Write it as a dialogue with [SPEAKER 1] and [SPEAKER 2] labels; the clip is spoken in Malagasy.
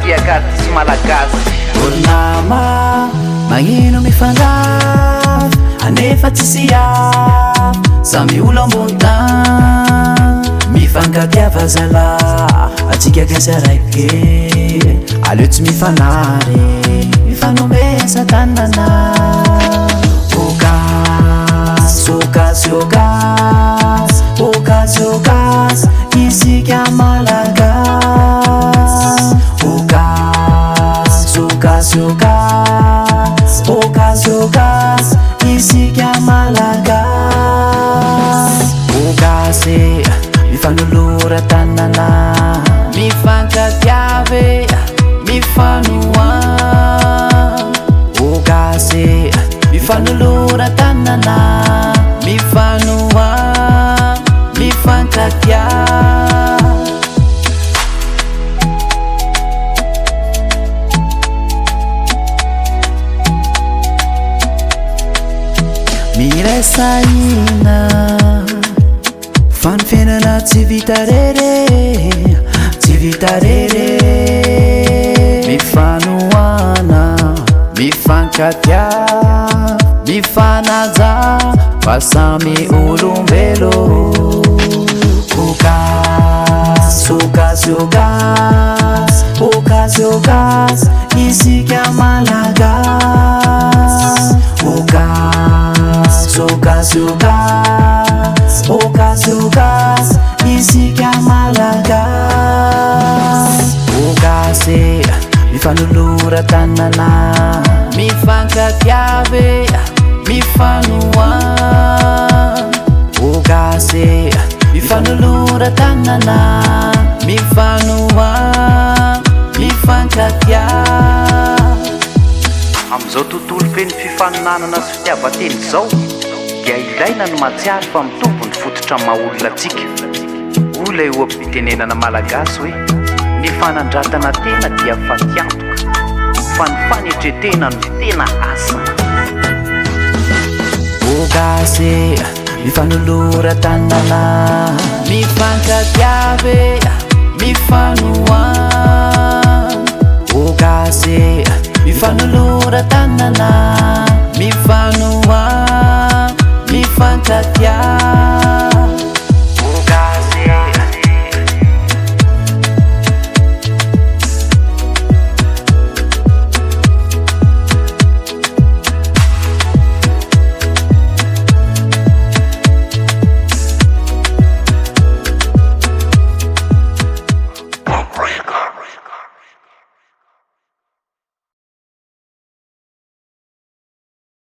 [SPEAKER 1] Tsaradia Akartis Malagasy.
[SPEAKER 2] Olnama magnino mifandray anefa tsisy avy samy olo ambony tany mifangatiava zala atsika kasa raiky aleo tsy mifanary mifanomesa tanana okas okas okas okas okas isika malagasy okas okas okas okas okas isika malagasy okase mifanolora tanana mifankatiave mifanoa okase mifanolora tanana mifanoa mifankatia miresaina fanofenana tsy vitarere tsy vitarere mifanoana mifankatia mifanaja fa samy olombelo okas okas okas okas okas isika malagasy okas okas okas okas okas isika malagasy okase mifanolora tanana mifankatiave mifanoa okase mifanolora tanana mifanoa mifankatia
[SPEAKER 1] amizao tontolo feny fifaninanana sy fitiavateny zao dia ilaina no matsiary fa mitombo ny fototra maha-olona atsika ola eo am-pitenenana malagasy hoe ny fanandratana tena dia fatiantoka fa ny fanetretena no tena asa
[SPEAKER 2] okase mifanolora tanana mifankatiave mifanoa okase mifanolora tanana mifanoa mifankatia